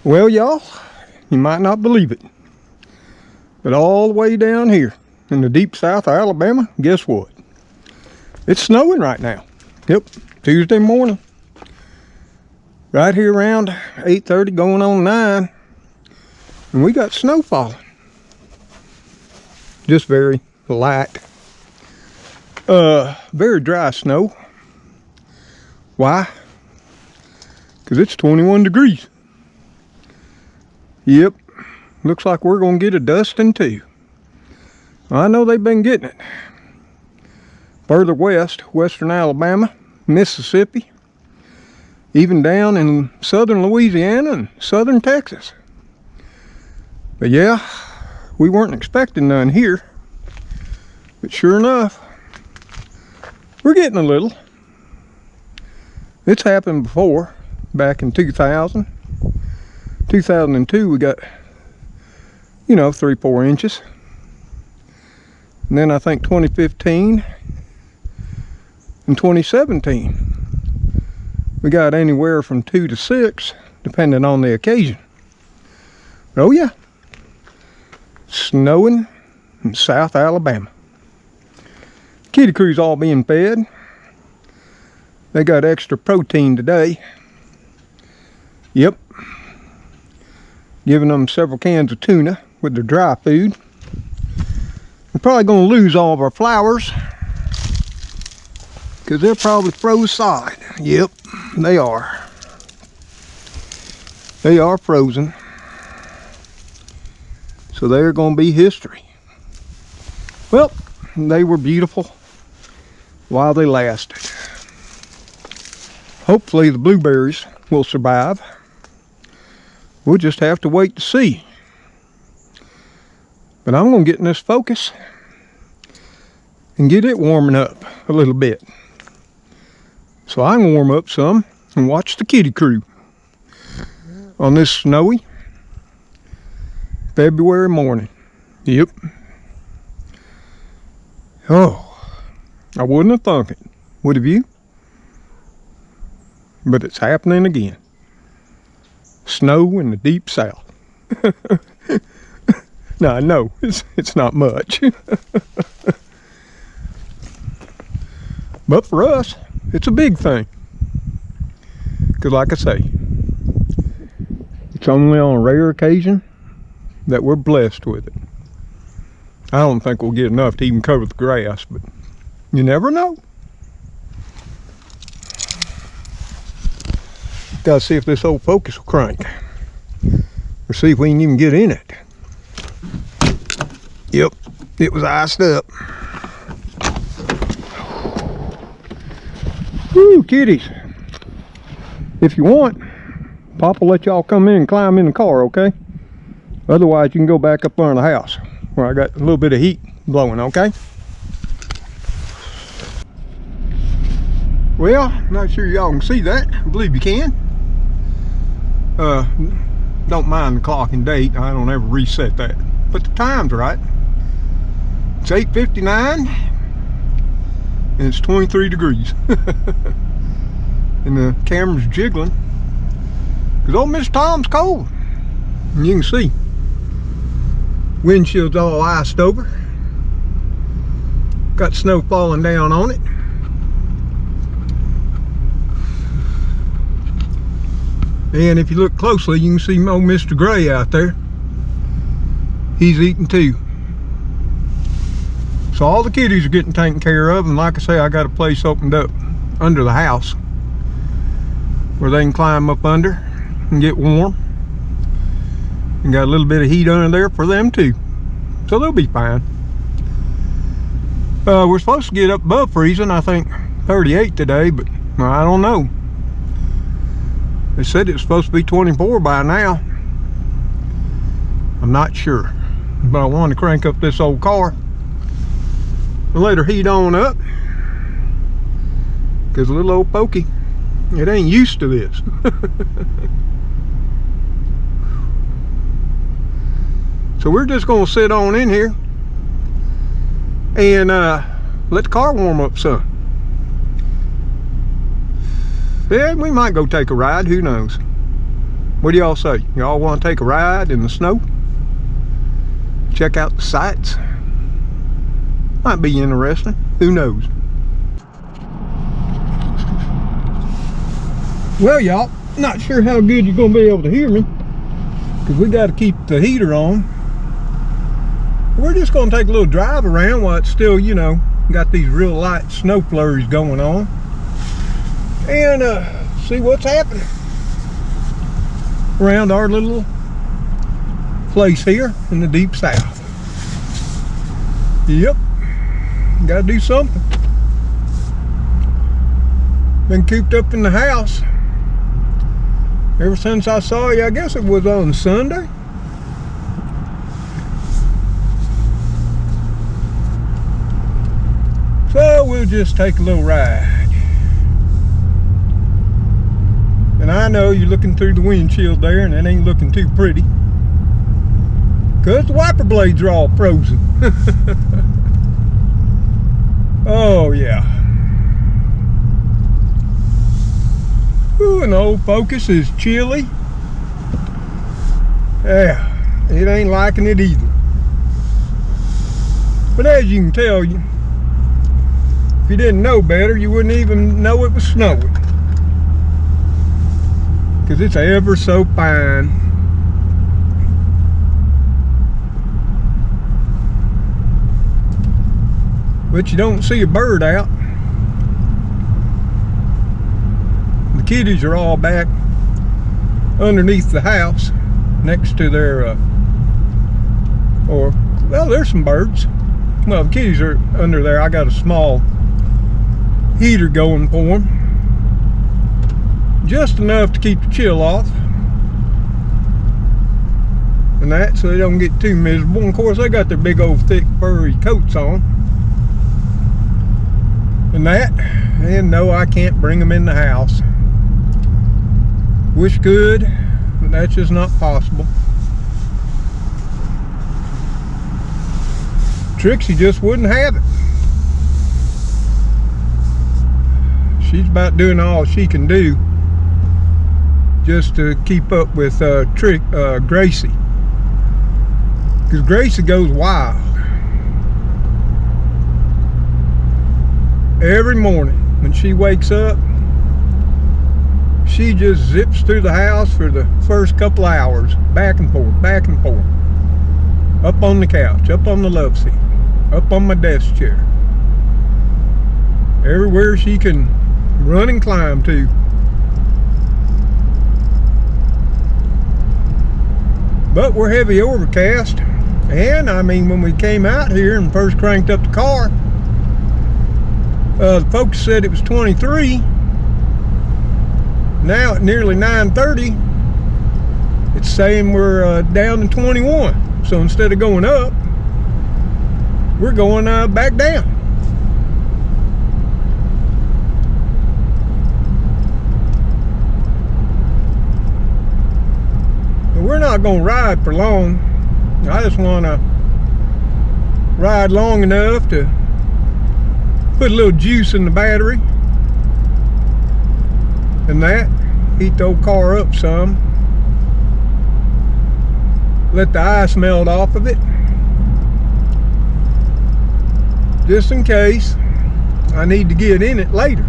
Well, y'all, you might not believe it, but all the way down here in the deep south of Alabama, guess what? It's snowing right now. Yep, Tuesday morning. Right here around 8:30 going on 9. And we got snow falling. Just very light. Very dry snow. Why? Because it's 21 degrees. Yep, looks like we're going to get a dusting too. I know they've been getting it. Further west, western Alabama, Mississippi, even down in southern Louisiana and southern Texas. But yeah, we weren't expecting none here. But sure enough, we're getting a little. It's happened before, back in 2000. 2002 we got, 3-4 inches. And then I think 2015 and 2017 we got anywhere from 2 to 6 depending on the occasion. Oh yeah, snowing in South Alabama. Kitty crew's all being fed. They got extra protein today. Yep. Giving them several cans of tuna with their dry food. We're probably going to lose all of our flowers because they're probably froze solid. Yep, they are. They are frozen. So they're going to be history. Well, they were beautiful while they lasted. Hopefully the blueberries will survive. We'll just have to wait to see. But I'm going to get in this focus and get it warming up a little bit. So I can warm up some and watch the kitty crew on this snowy February morning. Yep. Oh, I wouldn't have thunk it, would have you? But it's happening again. Snow in the deep south. Now I know it's not much. But for us, it's a big thing. Because like I say, it's only on a rare occasion that we're blessed with it. I don't think we'll get enough to even cover the grass, but you never know. Gotta see if this old focus will crank. Or see if we can even get in it. Yep, it was iced up. Woo, kitties. If you want, Pop will let y'all come in and climb in the car, okay? Otherwise, you can go back up under the house where I got a little bit of heat blowing, okay? Well, not sure y'all can see that. I believe you can. Don't mind the clock and date. I don't ever reset that. But the time's right. It's 8:59 and it's 23 degrees. And the camera's jiggling because old Mr. Tom's cold. And you can see windshield's all iced over. Got snow falling down on it. And if you look closely, you can see old Mr. Gray out there. He's eating too. So all the kitties are getting taken care of, and like I say, I got a place opened up under the house where they can climb up under and get warm. And got a little bit of heat under there for them too. So they'll be fine. We're supposed to get up above freezing, I think 38 today, but I don't know. They said it's supposed to be 24 by now. I'm not sure. But I wanted to crank up this old car and let her heat on up. Because little old Pokey, it ain't used to this. So we're just going to sit on in here and let the car warm up some. Yeah, we might go take a ride, who knows. What do y'all say? Y'all want to take a ride in the snow? Check out the sights? Might be interesting. Who knows? Well, y'all, not sure how good you're going to be able to hear me, because we got to keep the heater on. We're just going to take a little drive around while it's still, you know, got these real light snow flurries going on, and see what's happening around our little place here in the deep south. Yep, gotta do something. Been cooped up in the house ever since I saw you. I guess it was on Sunday. So we'll just take a little ride. And I know you're looking through the windshield there, and it ain't looking too pretty, because the wiper blades are all frozen. Oh yeah. Ooh, and the old Focus is chilly. Yeah, it ain't liking it either. But as you can tell, if you didn't know better, you wouldn't even know it was snowing, because it's ever so fine. But you don't see a bird out. The kitties are all back underneath the house next to their well, there's some birds. Well, the kitties are under there. I got a small heater going for them, just enough to keep the chill off and that, so they don't get too miserable. And of course, they got their big old thick furry coats on and that. And no, I can't bring them in the house. Wish could, but that's just not possible. Trixie just wouldn't have it. She's about doing all she can do just to keep up with Gracie, because Gracie goes wild every morning when she wakes up. She just zips through the house for the first couple hours, back and forth, up on the couch, up on the love seat, up on my desk chair, everywhere she can run and climb to. But we're heavy overcast, and I mean, when we came out here and first cranked up the car, the folks said it was 23. Now at nearly 9:30, it's saying we're down to 21. So instead of going up, we're going back down. We're not going to ride for long. I just want to ride long enough to put a little juice in the battery and that, heat the old car up some, let the ice melt off of it, just in case I need to get in it later.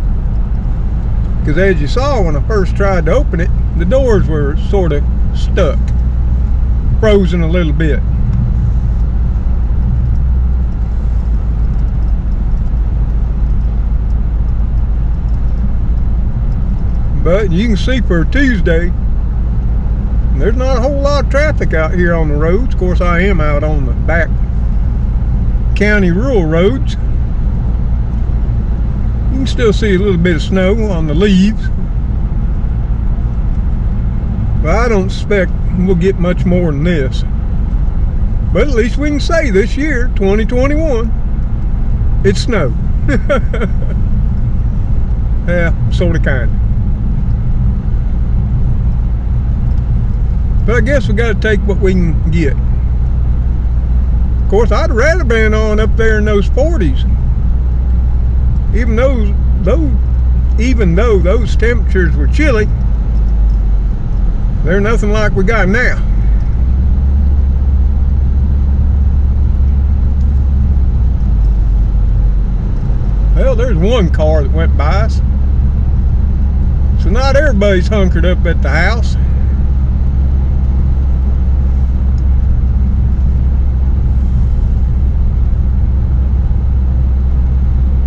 Because as you saw when I first tried to open it, the doors were sort of stuck, frozen a little bit. But you can see for Tuesday, there's not a whole lot of traffic out here on the roads. Of course, I am out on the back county rural roads. You can still see a little bit of snow on the leaves, but I don't expect we'll get much more than this. But at least we can say this year, 2021, it snowed. Yeah, sort of, kind of. But I guess we got to take what we can get. Of course, I'd rather been on up there in those 40s. Even though those temperatures were chilly, They're nothing like we got now. Well, there's one car that went by us. So not everybody's hunkered up at the house.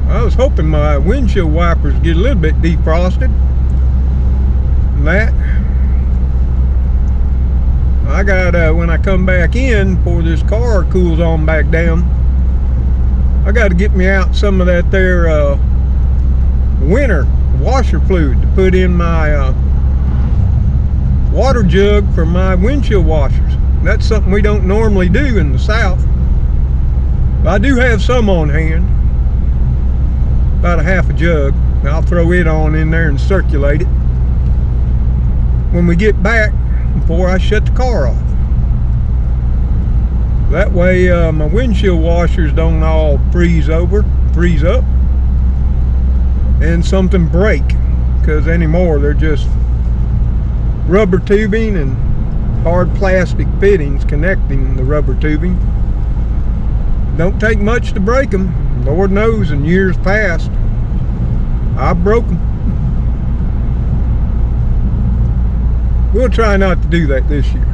I was hoping my windshield wipers get a little bit defrosted. And that. I got, when I come back in, before this car cools on back down, I got to get me out some of that there winter washer fluid to put in my water jug for my windshield washers. That's something we don't normally do in the South. But I do have some on hand, about a half a jug. I'll throw it on in there and circulate it when we get back before I shut the car off. That way my windshield washers don't all freeze up, and something break, because anymore they're just rubber tubing and hard plastic fittings connecting the rubber tubing. Don't take much to break them. Lord knows in years past I've broke them. We'll try not to do that this year.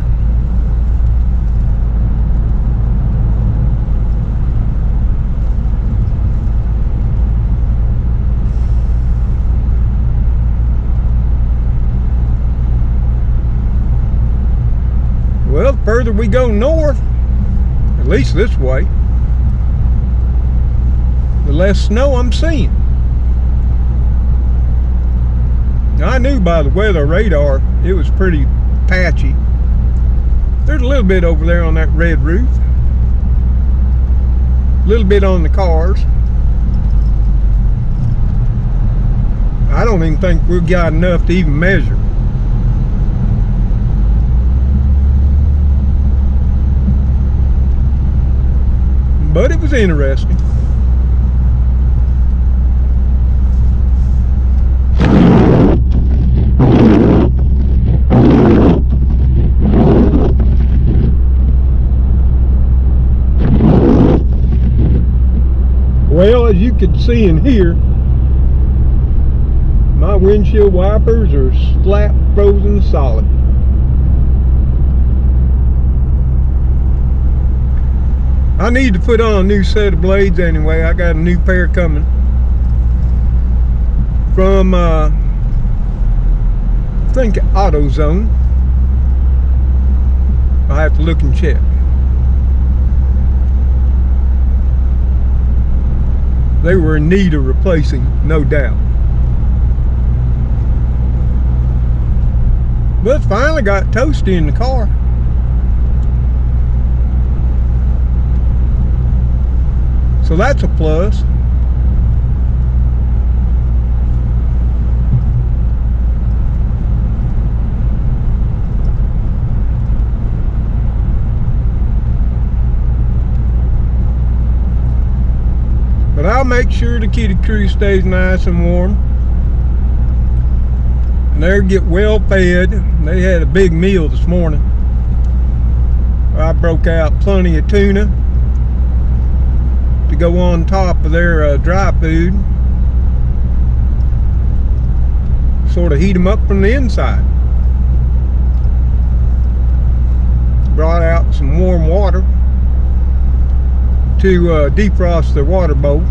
Well, the further we go north, at least this way, the less snow I'm seeing. Now, I knew by the weather radar it was pretty patchy. There's a little bit over there on that red roof, a little bit on the cars. I don't even think we've got enough to even measure. But it was interesting. Well, as you can see in here, my windshield wipers are slap frozen solid. I need to put on a new set of blades anyway. I got a new pair coming from I think AutoZone. I have to look and check. They were in need of replacing, no doubt. But finally got toasty in the car. So that's a plus. But I'll make sure the kitty crew stays nice and warm. And they'll get well fed. They had a big meal this morning. I broke out plenty of tuna to go on top of their dry food. Sort of heat them up from the inside. Brought out some warm water to defrost their water bowl.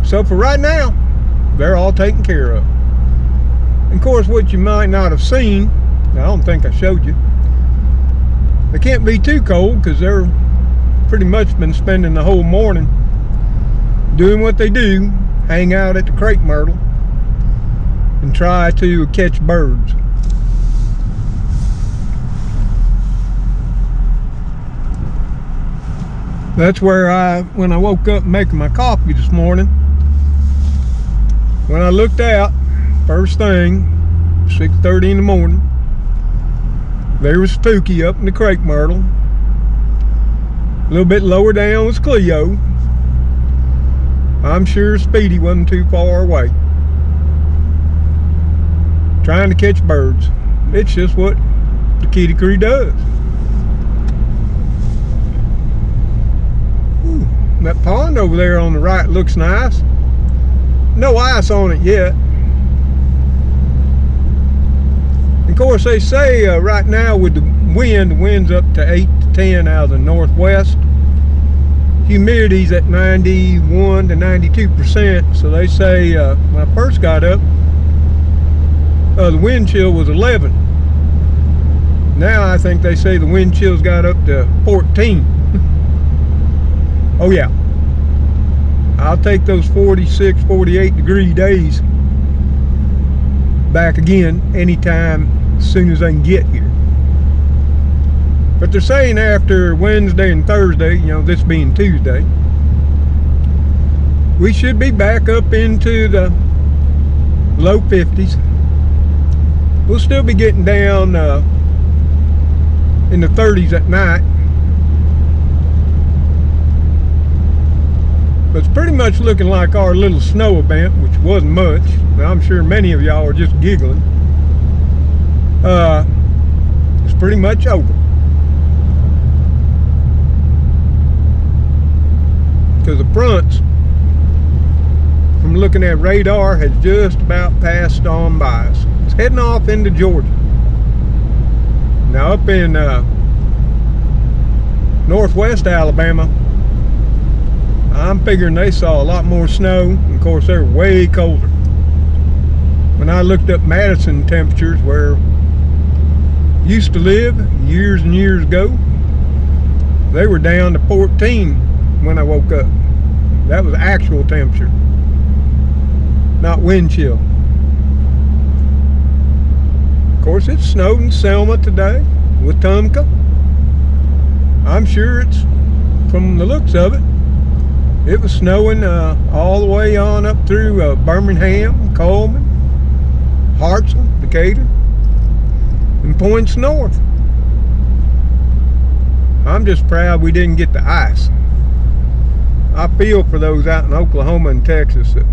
So for right now, they're all taken care of. And of course, what you might not have seen, I don't think I showed you, they can't be too cold because they're pretty much been spending the whole morning doing what they do, hang out at the crepe myrtle and try to catch birds. That's where when I woke up making my coffee this morning, when I looked out, first thing, 6:30 in the morning, there was Spooky up in the crepe myrtle. A little bit lower down was Cleo. I'm sure Speedy wasn't too far away, trying to catch birds. It's just what the kiddie crew does. Ooh, that pond over there on the right looks nice. No ice on it yet. Of course, they say right now with the wind's up to 8 to 10 out of the northwest. Humidity's at 91 to 92%. So they say when I first got up, the wind chill was 11. Now I think they say the wind chill's got up to 14. Oh yeah. I'll take those 46, 48 degree days back again anytime as soon as I can get here. But they're saying after Wednesday and Thursday, you know, this being Tuesday, we should be back up into the low 50s. We'll still be getting down in the 30s at night. But it's pretty much looking like our little snow event, which wasn't much. Now, I'm sure many of y'all are just giggling. It's pretty much over. Because the fronts, from looking at radar, has just about passed on by us. It's heading off into Georgia. Now up in northwest Alabama, I'm figuring they saw a lot more snow. And of course, they're way colder. When I looked up Madison temperatures, where I used to live years and years ago, they were down to 14 when I woke up. That was actual temperature, not wind chill. Of course, it snowed in Selma today, Wetumpka. I'm sure it's, from the looks of it, it was snowing all the way on up through Birmingham, Coleman, Hartselle, Decatur, and points north. I'm just proud we didn't get the ice. I feel for those out in Oklahoma and Texas that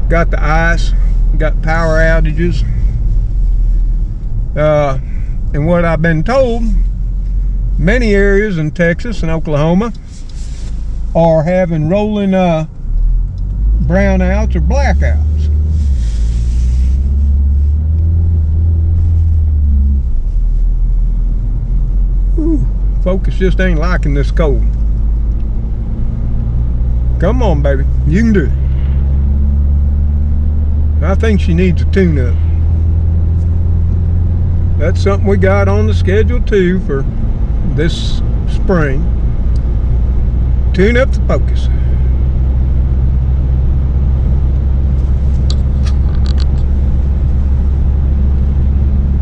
got the ice, got power outages. And what I've been told, many areas in Texas and Oklahoma are having rolling brownouts or blackouts. Ooh, focus just ain't liking this cold. Come on, baby, you can do it. I think she needs a tune-up. That's something we got on the schedule too for this spring. Tune up the focus.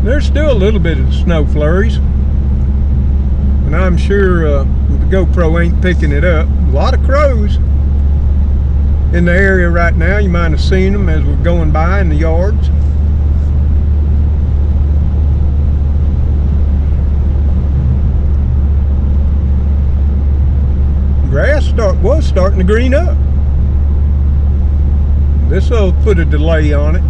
There's still a little bit of snow flurries, and I'm sure the GoPro ain't picking it up. A lot of crows in the area right now. You might have seen them as we're going by in the yards. Grass was starting to green up. This will put a delay on it.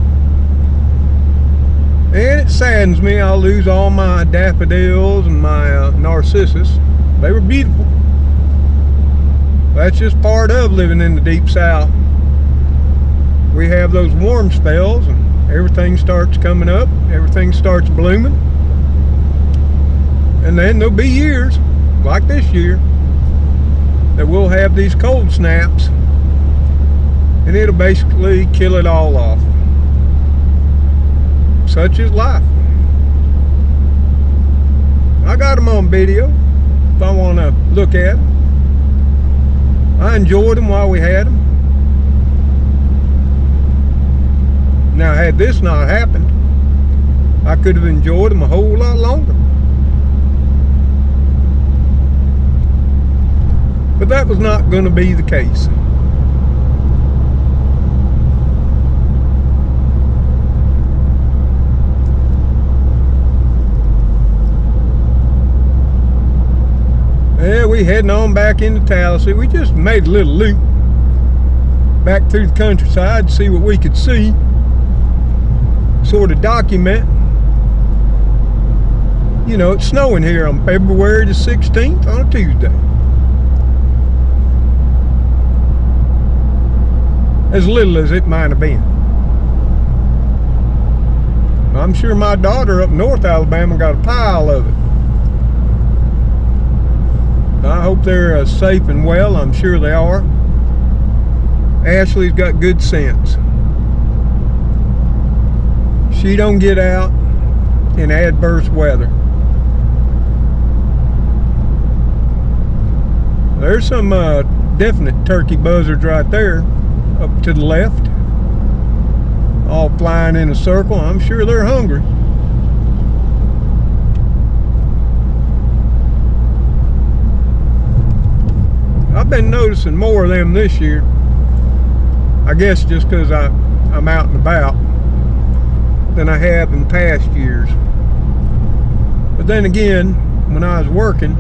And it saddens me, I'll lose all my daffodils and my narcissus. They were beautiful. That's just part of living in the deep south. We have those warm spells and everything starts coming up, everything starts blooming. And then there'll be years, like this year, that we'll have these cold snaps and it'll basically kill it all off. Such is life. I got them on video if I want to look at them. I enjoyed them while we had them. Now, had this not happened, I could have enjoyed them a whole lot longer. But that was not going to be the case. Yeah, we heading on back into Tallahassee. We just made a little loop back through the countryside to see what we could see. Sort of document You know, it's snowing here on February the 16th on a Tuesday. As little as it might have been. I'm sure my daughter up in North Alabama got a pile of it. I hope they're safe and well. I'm sure they are. Ashley's got good sense. She don't get out in adverse weather. There's some definite turkey buzzards right there up to the left, all flying in a circle. I'm sure they're hungry. I've been noticing more of them this year. I guess just because I'm out and about than I have in past years. But then again, when I was working,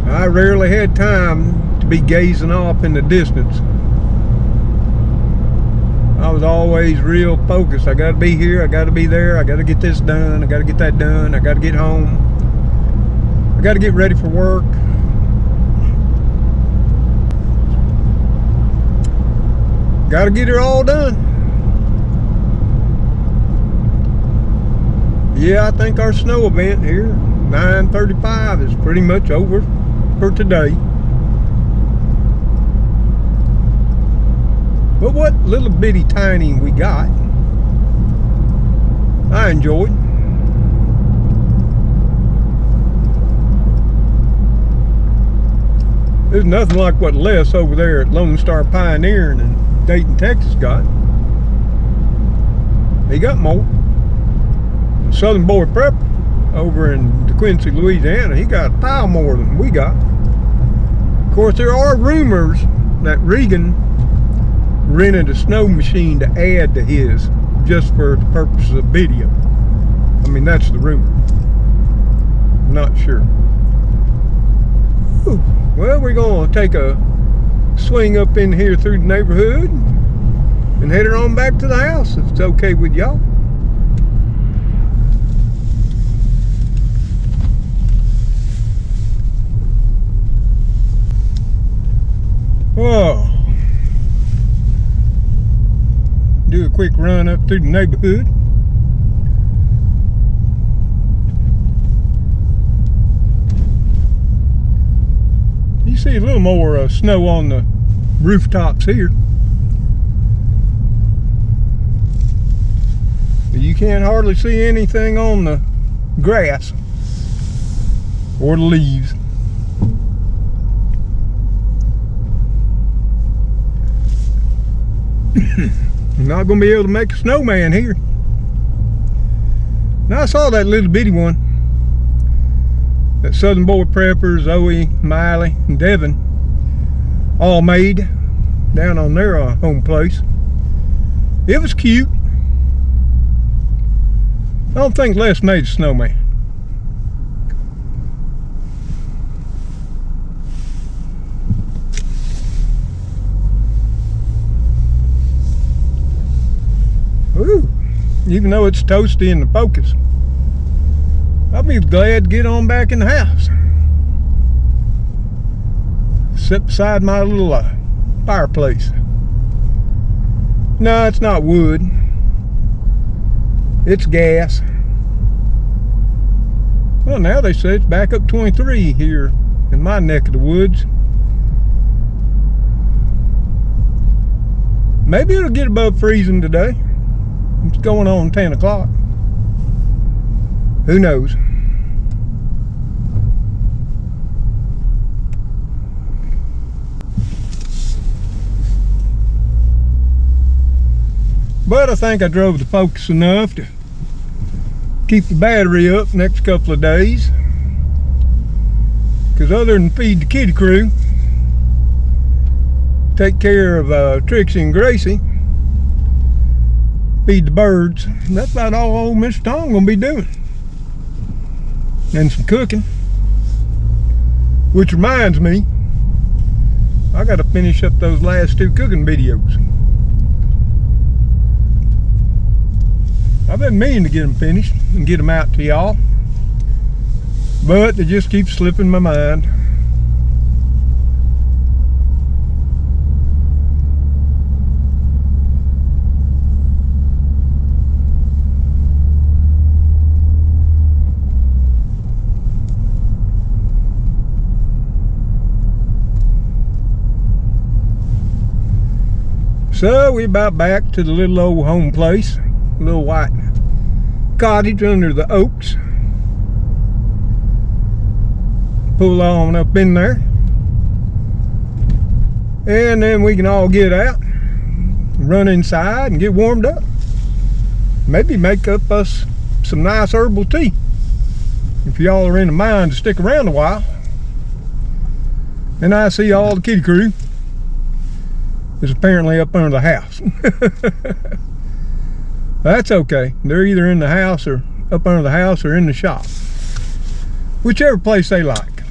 I rarely had time to be gazing off in the distance. I was always real focused. I gotta be here, I gotta be there, I gotta get this done, I gotta get that done, I gotta get home, I gotta get ready for work. Gotta get it all done. Yeah, I think our snow event here, 9:35, is pretty much over for today. But what little bitty tiny we got, I enjoyed. There's nothing like what Les over there at Lone Star Pioneering in Dayton, Texas got. He got more. Southern Boy Prep over in DeQuincy, Louisiana, he got a pile more than we got. Of course, there are rumors that Regan rented a snow machine to add to his just for the purposes of video. I mean, that's the rumor. I'm not sure. Whew. Well, we're going to take a swing up in here through the neighborhood and head her on back to the house if it's okay with y'all. Oh, do a quick run up through the neighborhood. You see a little more snow on the rooftops here. But you can't hardly see anything on the grass or the leaves. I'm not going to be able to make a snowman here. Now I saw that little bitty one that Southern Boy Prepper, Zoe, Miley, and Devin all made down on their home place. It was cute. I don't think Les made a snowman. Ooh, even though it's toasty in the focus, I'll be glad to get on back in the house. Sit beside my little fireplace. No, it's not wood. It's gas. Well, now they say it's back up 23 here in my neck of the woods. Maybe it'll get above freezing today. It's going on 10 o'clock. Who knows? But I think I drove the Focus enough to keep the battery up next couple of days. Because other than feed the kitty crew, take care of Trixie and Gracie, feed the birds, that's about all old Mr. Tom gonna be doing. And some cooking. Which reminds me, I gotta finish up those last two cooking videos. I've been meaning to get them finished and get them out to y'all, but they just keep slipping my mind. So we about back to the little old home place, little white cottage under the oaks. Pull on up in there, and then we can all get out, run inside and get warmed up. Maybe make up us some nice herbal tea if y'all are in the mind to stick around a while. And I see all the kitty crew is apparently up under the house. That's okay. They're either in the house or up under the house or in the shop, whichever place they like.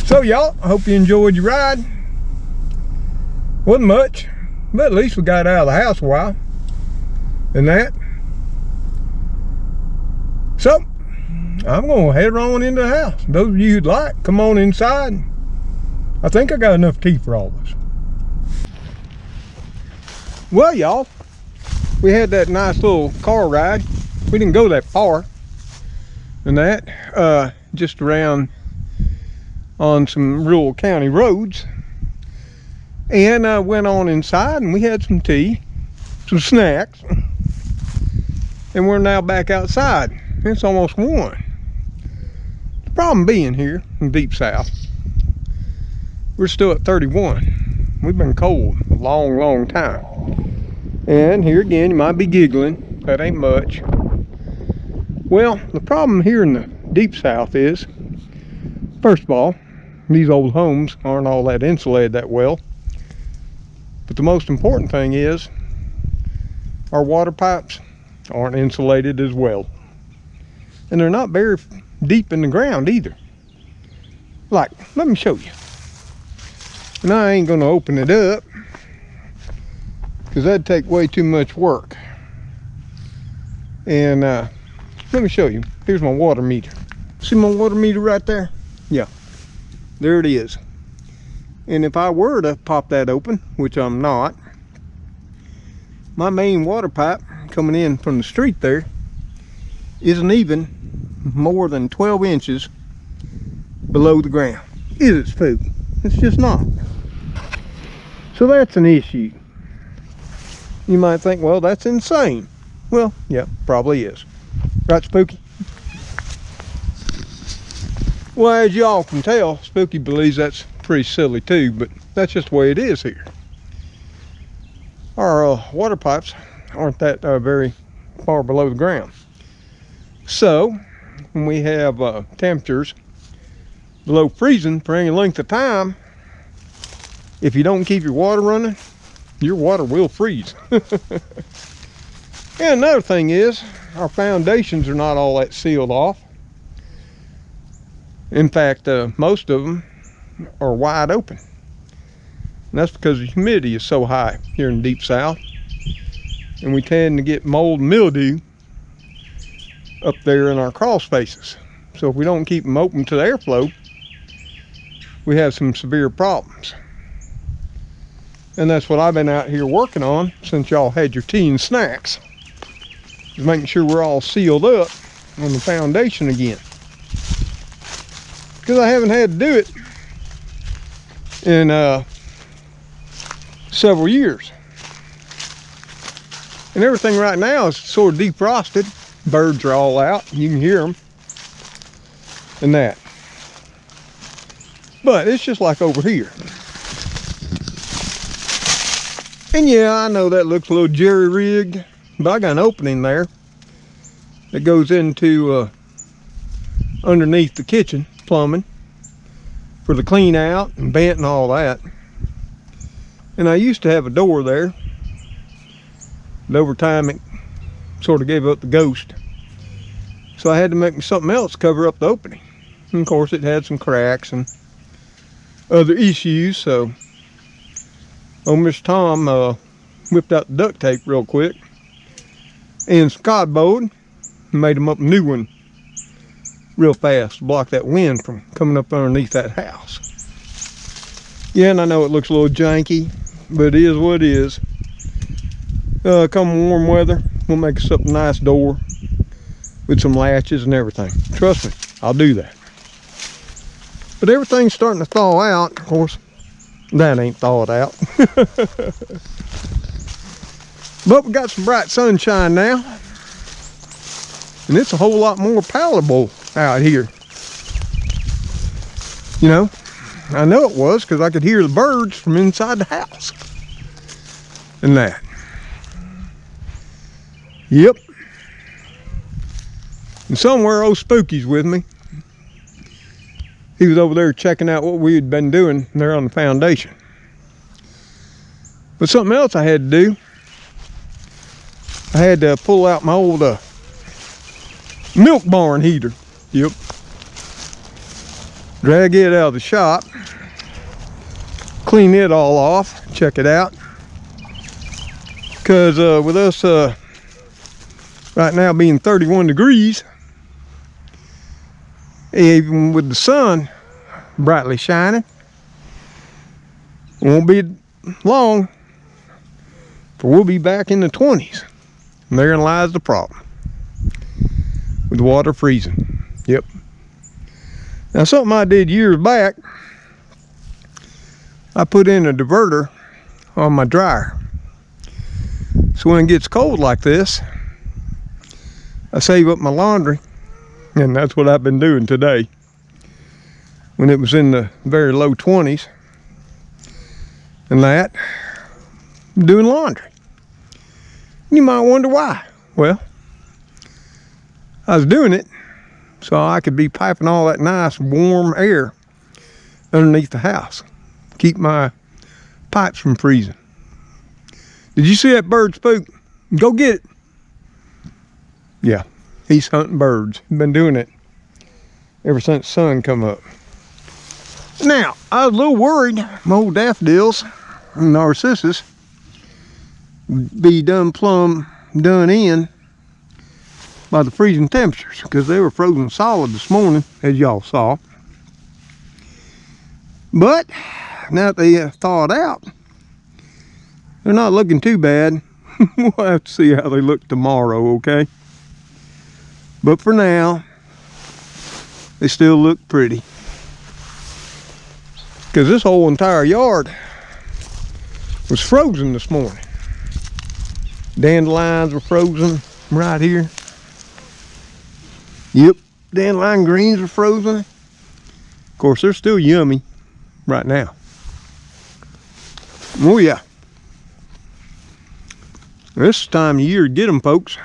So y'all, I hope you enjoyed your ride. Wasn't much, but at least we got out of the house a while and that. So I'm gonna head on into the house. Those of you who'd like, come on inside. I think I got enough tea for all of us. Well, y'all, we had that nice little car ride. We didn't go that far and that, just around on some rural county roads. And I went on inside and we had some tea, some snacks, and we're now back outside. It's almost 1. The problem being here in Deep South, we're still at 31. We've been cold a long, long time. And here again, you might be giggling, that ain't much. Well, the problem here in the Deep South is, first of all, these old homes aren't all that insulated that well. But the most important thing is, our water pipes aren't insulated as well. And they're not very deep in the ground either. Like, let me show you. And I ain't gonna open it up, because that'd take way too much work. And let me show you. Here's my water meter. See my water meter right there? Yeah, there it is. And if I were to pop that open, which I'm not, my main water pipe coming in from the street there isn't even more than 12 inches below the ground. Is it spooky? It's just not. So that's an issue. You might think, well, that's insane. Well, yeah, probably is. Right, Spooky? Well, as y'all can tell, Spooky believes that's pretty silly too, but that's just the way it is here. Our water pipes aren't that very far below the ground. So, when we have temperatures below freezing for any length of time, if you don't keep your water running, your water will freeze. And another thing is, our foundations are not all that sealed off. In fact, most of them are wide open. And that's because the humidity is so high here in the Deep South. And we tend to get mold and mildew up there in our crawl spaces. So if we don't keep them open to the airflow, we have some severe problems. And that's what I've been out here working on since y'all had your tea and snacks, is making sure we're all sealed up on the foundation again. Because I haven't had to do it in several years. And everything right now is sort of defrosted. Birds are all out, you can hear them and that. But it's just like over here. And yeah, I know that looks a little jerry-rigged, but I got an opening there that goes into underneath the kitchen plumbing for the clean out and vent and all that. And I used to have a door there, but over time it sort of gave up the ghost. So I had to make me something else to cover up the opening. And of course it had some cracks and other issues, so old Mr. Tom whipped out the duct tape real quick, and some cardboard. Made them up a new one real fast to block that wind from coming up underneath that house. Yeah, and I know it looks a little janky, but it is what it is. Come warm weather, we'll make us up a nice door with some latches and everything. Trust me, I'll do that. But everything's starting to thaw out. Of course, that ain't thawed out. But we got some bright sunshine now. And it's a whole lot more palatable out here. You know, I know it was because I could hear the birds from inside the house. And that. Yep. And somewhere old Spooky's with me. He was over there checking out what we had been doing there on the foundation. But something else I had to do. I had to pull out my old milk barn heater. Yep. Drag it out of the shop. Clean it all off. Check it out. Because with us right now being 31 degrees, even with the sun brightly shining, it won't be long for we'll be back in the 20s. And therein lies the problem. With the water freezing. Yep. Now something I did years back, I put in a diverter on my dryer. So when it gets cold like this, I save up my laundry. And that's what I've been doing today. When it was in the very low 20s. And that, I'm doing laundry. You might wonder why. Well, I was doing it so I could be piping all that nice warm air underneath the house. Keep my pipes from freezing. Did you see that bird, Spook? Go get it. Yeah, he's hunting birds. Been doing it ever since the sun come up. Now, I was a little worried my old daffodils and narcissus be done in by the freezing temperatures, because they were frozen solid this morning, as y'all saw. But now that they thawed out, they're not looking too bad. We'll have to see how they look tomorrow, okay? But for now, they still look pretty. Because this whole entire yard was frozen this morning. Dandelions were frozen right here. Yep, dandelion greens were frozen. Of course, they're still yummy right now. Oh yeah. This time of year to get them, folks.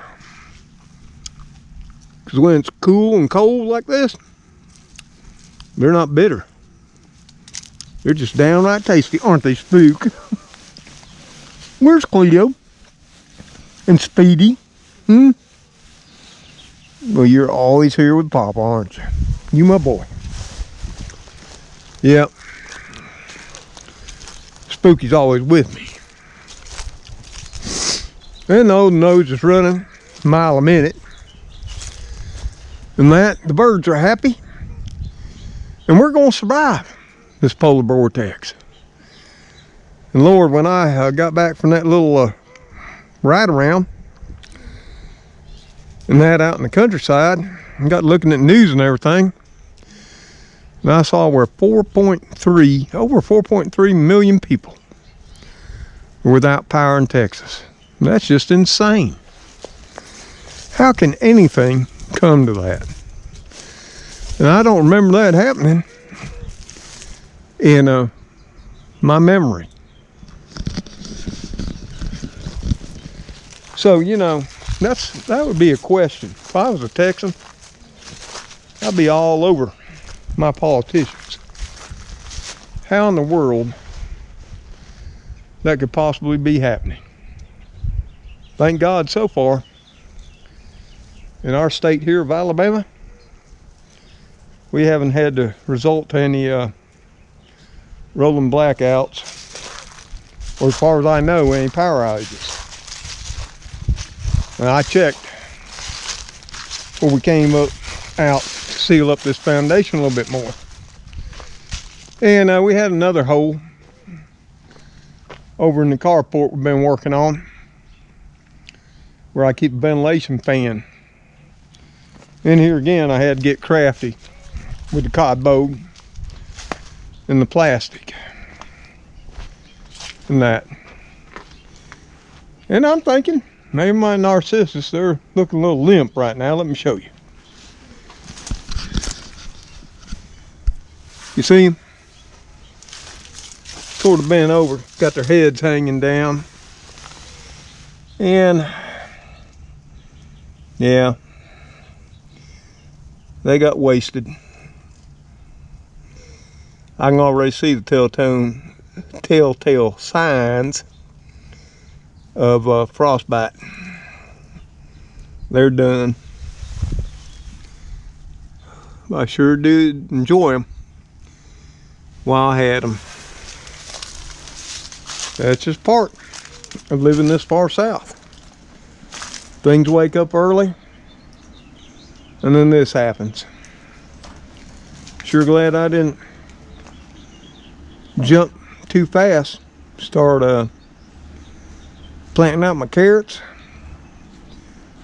Because when it's cool and cold like this, they're not bitter. They're just downright tasty, aren't they, Spook? Where's Cleo? And Speedy? Well, you're always here with Papa, aren't you? You my boy. Yep. Spooky's always with me. And the old nose is running a mile a minute. And that, the birds are happy. And we're going to survive this polar vortex. And Lord, when I got back from that little ride around and that out in the countryside, and got looking at news and everything, and I saw where over 4.3 million people were without power in Texas. And that's just insane. How can anything come to that? And I don't remember that happening in my memory. So, you know, that would be a question. If I was a Texan, I'd be all over my politicians. How in the world that could possibly be happening? Thank God so far in our state here of Alabama, we haven't had to resort to any rolling blackouts, or as far as I know, any power outages. Now, I checked before we came out to seal up this foundation a little bit more. And we had another hole over in the carport we've been working on, where I keep a ventilation fan. In here again, I had to get crafty with the cardboard and the plastic and that. And I'm thinking, maybe my narcissus, they're looking a little limp right now. Let me show you. You see them? Sort of bent over, got their heads hanging down. And yeah, they got wasted. I can already see the telltale signs of frostbite. They're done. I sure did enjoy them while I had them. That's just part of living this far south. Things wake up early, and then this happens. Sure glad I didn't jump too fast. Start planting out my carrots,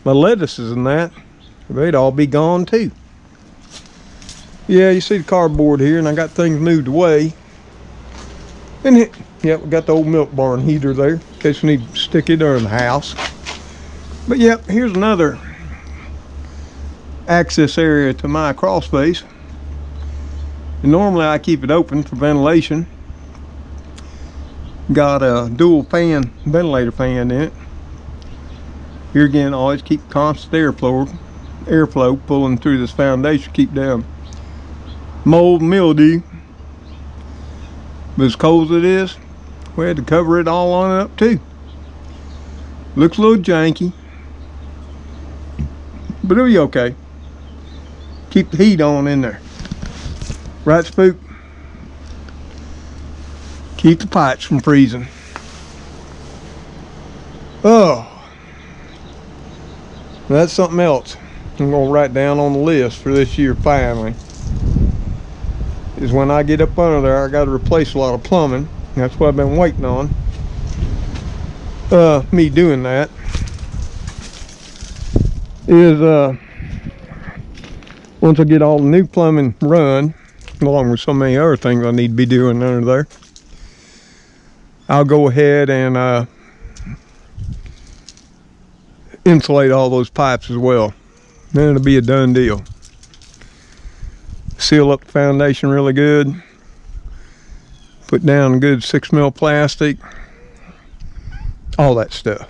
my lettuces and that. They'd all be gone too. Yeah, you see the cardboard here, and I got things moved away. And yep, we got the old milk barn heater there in case we need to stick it in the house. But yep, here's another access area to my crawl space. And normally I keep it open for ventilation. Got a dual fan, ventilator fan in it. Here again, always keep constant airflow pulling through this foundation, keep down mold and mildew. But as cold as it is, we had to cover it all on up too. Looks a little janky, but it'll be okay. Keep the heat on in there. Right, Spook? Keep the pipes from freezing. Oh, that's something else I'm gonna write down on the list for this year finally. Is when I get up under there, I got to replace a lot of plumbing. That's what I've been waiting on. Me doing that is once I get all the new plumbing run, along with so many other things I need to be doing under there, I'll go ahead and insulate all those pipes as well. Then it'll be a done deal. Seal up the foundation really good. Put down good 6mm plastic. All that stuff.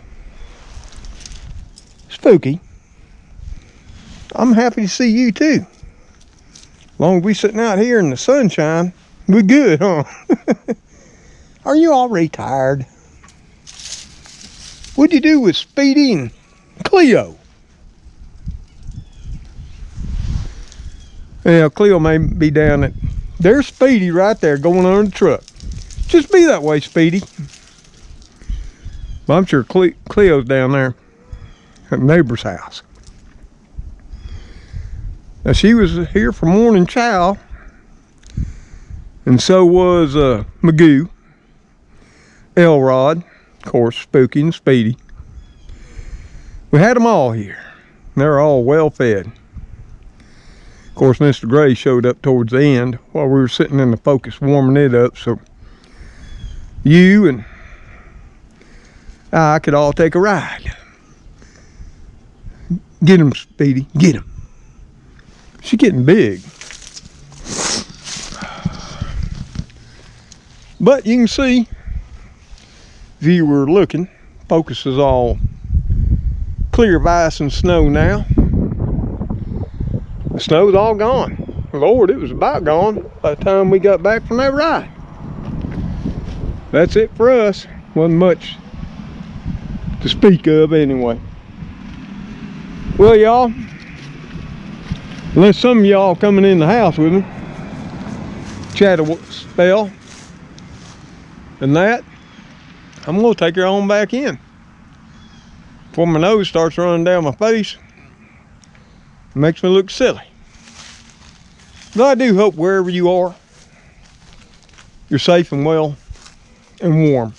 Spooky, I'm happy to see you too. As long as we sitting out here in the sunshine, we good, huh? Are you already tired? What'd you do with Speedy and Cleo? Yeah, Cleo may be down at... There's Speedy right there going under the truck. Just be that way, Speedy. But I'm sure Cleo's down there at the neighbor's house. Now, she was here for morning chow. And so was Magoo, Elrod, of course, Spooky and Speedy. We had them all here. They're all well fed. Of course, Mr. Gray showed up towards the end while we were sitting in the Focus warming it up, so you and I could all take a ride. Get him, Speedy, get him. She's getting big. But you can see, if you were looking, Focus is all clear of ice and snow now. The snow's all gone. Lord, it was about gone by the time we got back from that ride. That's it for us. Wasn't much to speak of anyway. Well, y'all, unless some of y'all coming in the house with me, chat a spell and that, I'm gonna take her on back in. before my nose starts running down my face. It makes me look silly. But I do hope wherever you are, you're safe and well and warm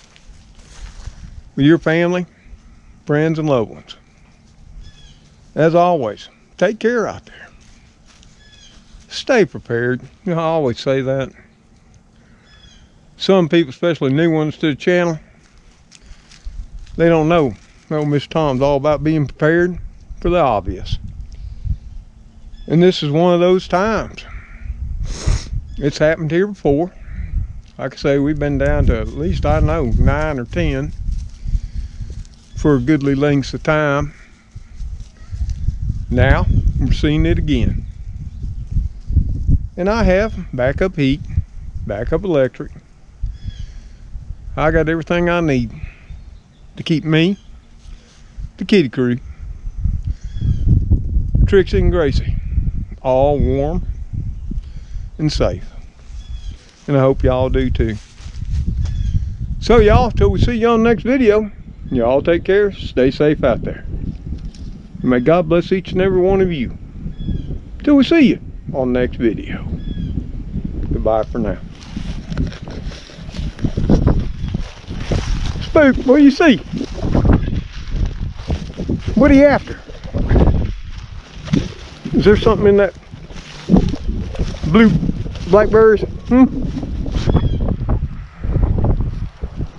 with your family, friends, and loved ones. As always, take care out there. Stay prepared. You know, I always say that. Some people, especially new ones to the channel, they don't know. Well, Mr. Tom's all about being prepared for the obvious. And this is one of those times. It's happened here before. Like I say, we've been down to at least, I know, 9 or 10 for a goodly length of time. Now, we're seeing it again. And I have backup heat, backup electric. I got everything I need to keep me, the kitty crew, Trixie and Gracie, all warm and safe. And I hope y'all do too. So y'all, till we see you on the next video, y'all take care, stay safe out there. And may God bless each and every one of you. Till we see you on the next video. Goodbye for now. Spook, what do you see? What are you after? Is there something in that blue blackberries?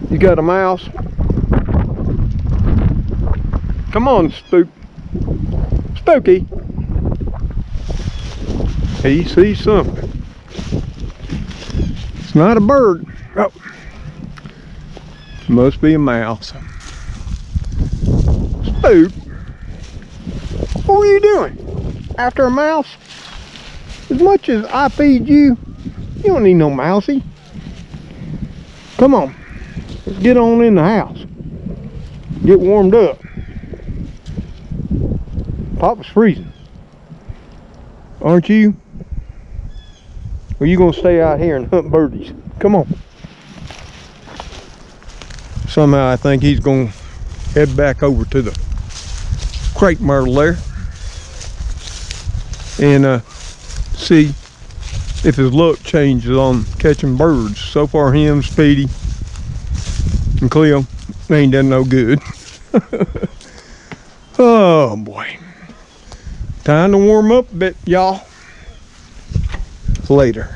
You got a mouse? Come on, Spook. Spooky. He sees something. It's not a bird. Oh. Must be a mouse. Spook. What are you doing? After a mouse? As much as I feed you, you don't need no mousey. Come on. Let's get on in the house. Get warmed up. Papa's freezing. Aren't you? Or are you gonna stay out here and hunt birdies? Come on. Somehow I think he's gonna head back over to the crepe myrtle there and see if his luck changes on catching birds. So far him, Speedy, and Cleo, they ain't done no good. Oh boy. Time to warm up a bit, y'all. Later.